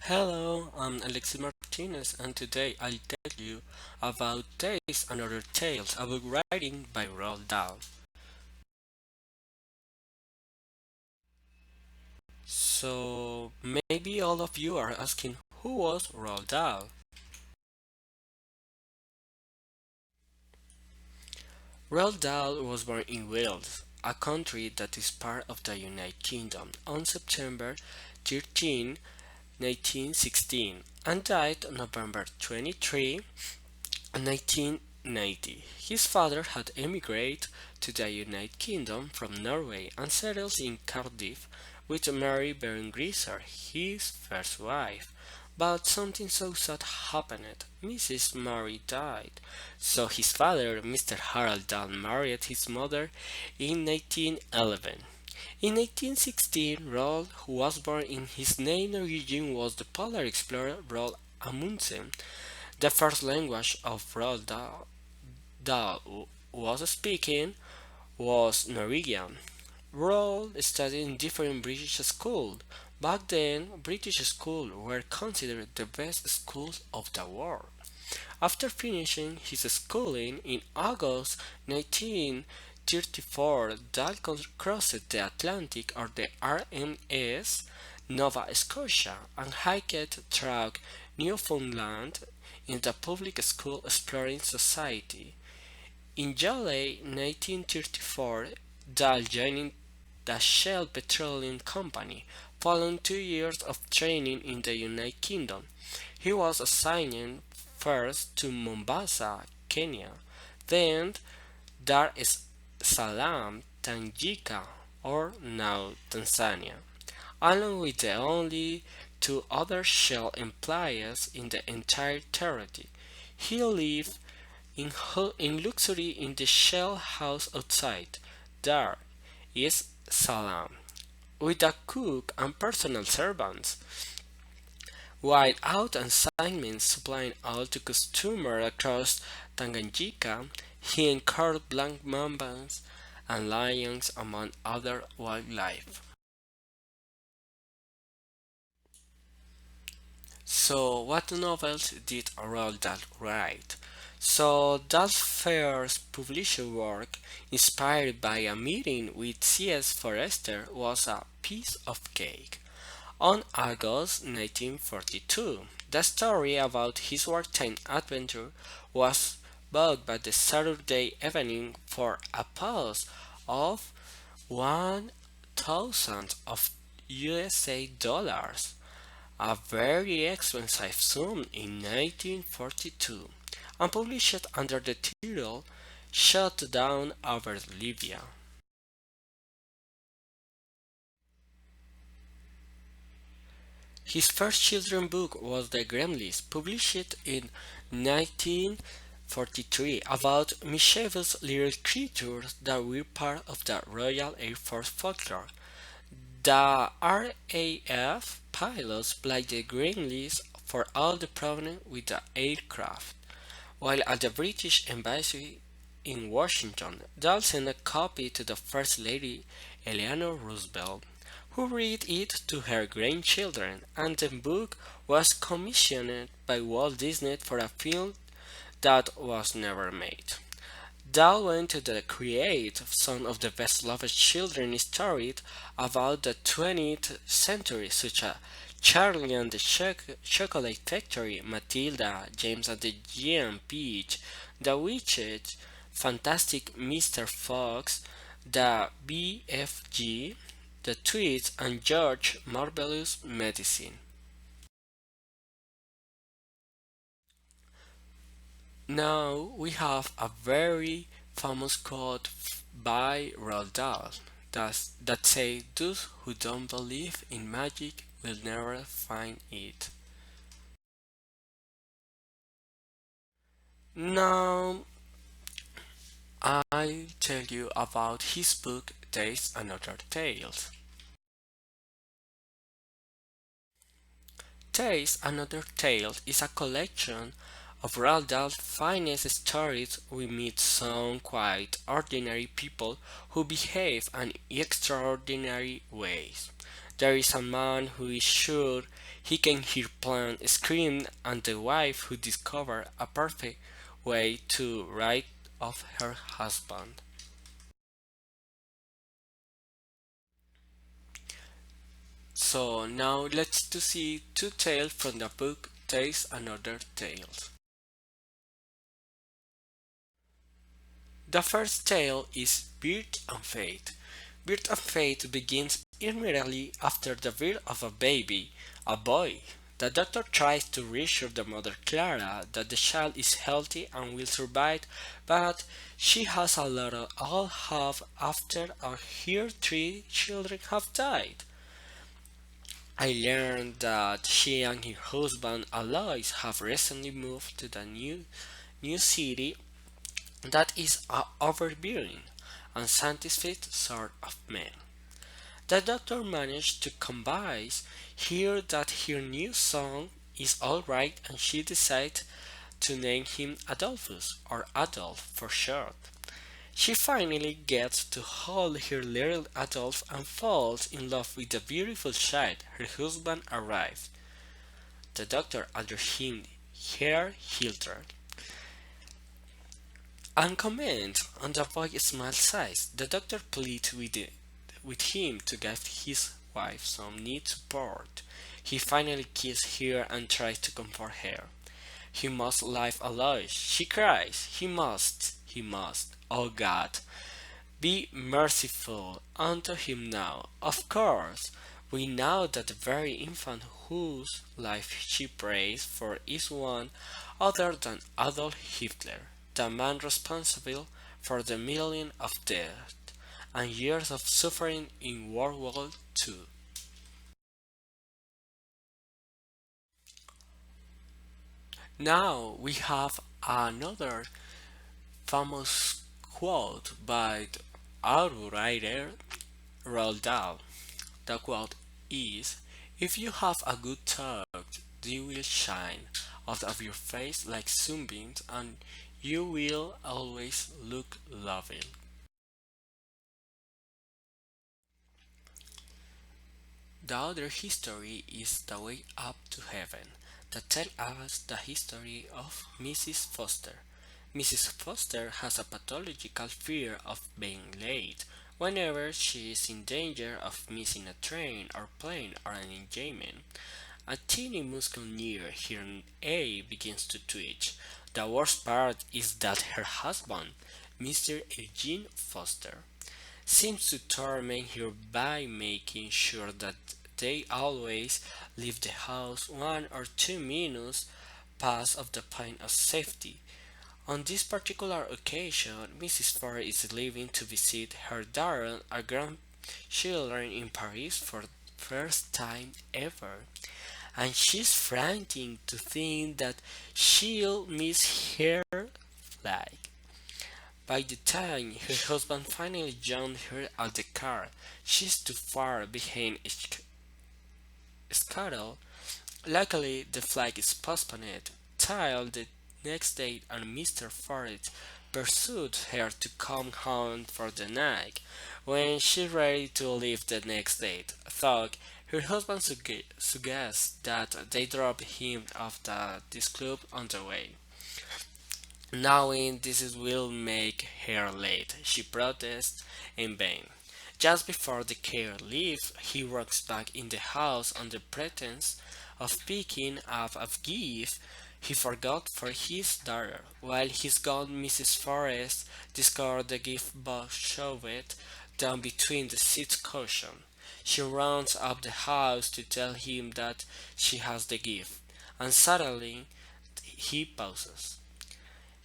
Hello, I'm Alexis Martinez, and today I'll tell you about Tales and Other Tales, a book writing by Roald Dahl. So, maybe all of you are asking who was Roald Dahl? Roald Dahl was born in Wales, a country that is part of the United Kingdom, on September 13, 1916, and died on November 23, 1990. His father had emigrated to the United Kingdom from Norway and settled in Cardiff with Mary Berenguer, his first wife. But something so sad happened. Mrs. Mary died, so his father, Mr. Harold Dahl, married his mother in 1911. In 1816, Roald, who was born in his native region, was the polar explorer Roald Amundsen. The first language of Roald Dahl was speaking was Norwegian. Roald studied in different British schools. Back then, British schools were considered the best schools of the world. After finishing his schooling in August 1934, Dahl crossed the Atlantic or the RMS Nova Scotia and hiked through Newfoundland in the Public School Exploring Society. In July 1934, Dahl joined the Shell Petroleum Company. Following 2 years of training in the United Kingdom, he was assigned first to Mombasa, Kenya, then Dar es Salaam, Tanganyika, or now Tanzania, along with the only two other Shell employees in the entire territory. He lived in luxury in the Shell house outside Dar es Salaam, with a cook and personal servants. While out on assignments supplying oil to customers across Tanganyika, he encountered black mambas and lions among other wildlife. So, what novels did Roald Dahl write? So, Dahl's first published work, inspired by a meeting with C.S. Forester, was A Piece of Cake. On August 1942, the story about his wartime adventure was booked by the Saturday Evening for a pause of 1,000 of USA dollars, a very expensive sum in 1942, and published under the title Shut Down Over Libya. His first children's book was The Gremlins, published in 1943, about mischievous little creatures that were part of the Royal Air Force folklore. The RAF pilots blamed the Gremlins for all the problems with the aircraft, while at the British Embassy in Washington, Dahl sent a copy to the First Lady Eleanor Roosevelt, who read it to her grandchildren, and the book was commissioned by Walt Disney for a film that was never made. Dahl went to the create some of the best loved children's stories about the 20th century, such as Charlie and the Chocolate Factory, Matilda, James and the Giant Peach, The Witches, Fantastic Mr. Fox, the BFG, The Tweets, and George Marvelous Medicine. Now we have a very famous quote by Roald Dahl that say, "Those who don't believe in magic will never find it." Now I'll tell you about his book Tales and Other Tales. Tales and Other Tales is a collection of Roald Dahl's finest stories. We meet some quite ordinary people who behave in extraordinary ways. There is a man who is sure he can hear plants scream, and the wife who discovered a perfect way to rid of her husband. So now let's to see two tales from the book Tales and Other Tales. The first tale is Birth and Fate. Birth and Fate begins immediately after the birth of a baby, a boy. The doctor tries to reassure the mother Clara that the child is healthy and will survive, but she has a lot of all hope after her three children have died. I learned that she and her husband Alois have recently moved to the new city that is a overbearing and scientific sort of man. The doctor managed to convince her that her new son is alright, and she decided to name him Adolphus, or Adolf for short. She finally gets to hold her little Adolf and falls in love with the beautiful child. Her husband arrives. The doctor orders him her Hilter and comments on the boy's small size. The doctor pleads with him to give his wife some need support. He finally kisses her and tries to comfort her. He must live alive, she cries. He must. Oh God, be merciful unto him now. Of course, we know that the very infant whose life she prays for is one other than Adolf Hitler, the man responsible for the millions of deaths and years of suffering in World War II. Now we have another famous quote by the writer Roald Dahl. The quote is, "If you have a good talk, they will shine out of your face like sunbeams, and you will always look lovely." The other history is The Way Up to Heaven, that tells us the history of Mrs. Foster. Mrs. Foster has a pathological fear of being late. Whenever she is in danger of missing a train or plane or an engagement, a teeny muscle near her A begins to twitch. The worst part is that her husband, Mr. Eugene Foster, seems to torment her by making sure that they always leave the house 1 or 2 minutes past of the point of safety. On this particular occasion, Mrs. Ford is leaving to visit her daughter and grandchildren in Paris for the first time ever, and she's frantic to think that she'll miss her flight. By the time her husband finally joins her at the car, she's too far behind schedule. Luckily, the flight is postponed till the next day, and Mr. Forrest pursued her to come home for the night. When she's ready to leave the next day, thought her husband suggests that they drop him off at this club on the way. Knowing will make her late, she protests in vain. Just before the car leaves, he walks back in the house on the pretense of picking up a gift he forgot for his daughter. While he's gone, Mrs. Forrest discovers the gift box shoved down between the seat cushion. She runs up the house to tell him that she has the gift, and suddenly he pauses.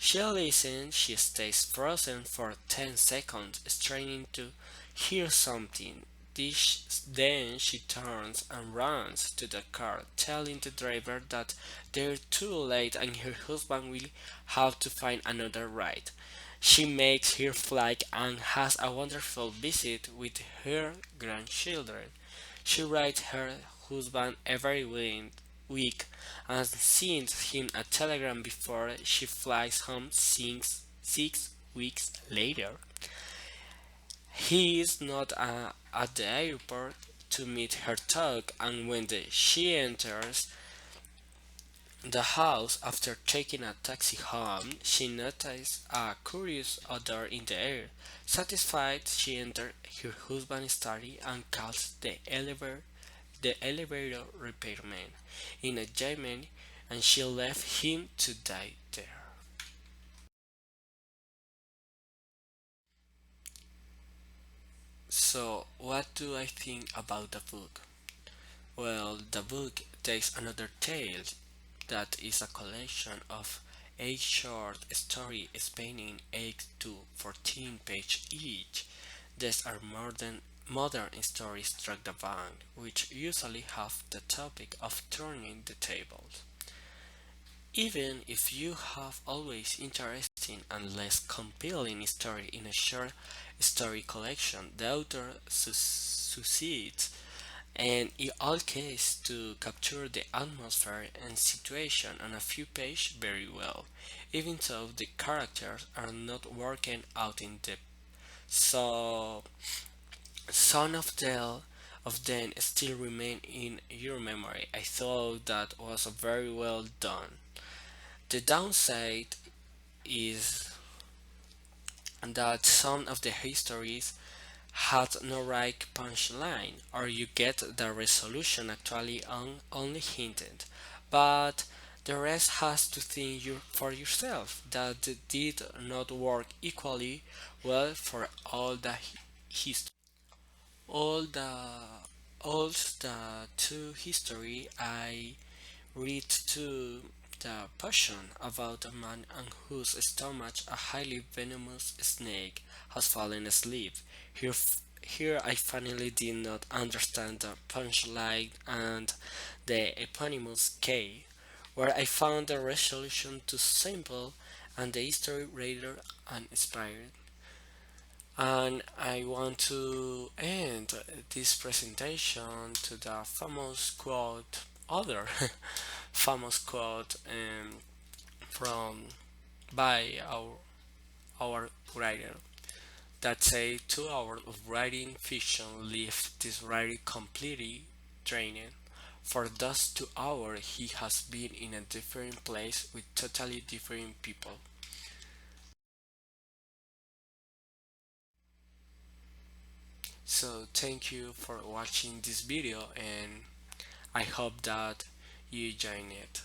She listens, she stays frozen for 10 seconds, straining to hear something. Then she turns and runs to the car, telling the driver that they're too late and her husband will have to find another ride. She makes her flight and has a wonderful visit with her grandchildren. She writes her husband every week and sends him a telegram before she flies home 6 weeks later. He is not at the airport to meet her dog, and when she enters the house after taking a taxi home, she noticed a curious odor in the air. Satisfied, she enters her husband's study and calls the elevator repairman in a German, and she left him to die there. So, what do I think about the book? Well, the book takes another tale that is a collection of 8 short stories spanning 8 to 14 pages each. These are modern stories struck the band, which usually have the topic of turning the tables. Even if you have always interesting and less compelling story in a short story collection, the author succeeds and in all cases to capture the atmosphere and situation on a few pages very well, even though the characters are not working out in depth. So some of them still remain in your memory. I thought that was very well done. The downside is that some of the histories had no right punchline, or you get the resolution actually only hinted, but the rest has to think for yourself that did not work equally well for history. All the all the two history I read to the passion about a man on whose stomach a highly venomous snake has fallen asleep. Here I finally did not understand the punchline and the eponymous K, where I found the resolution too simple and the history rather uninspired. And I want to end this presentation to the famous quote, other famous quote from by our writer that say 2 hours of writing fiction leave this writer completely drained. For those 2 hours, he has been in a different place with totally different people. So thank you for watching this video, and I hope that you join it.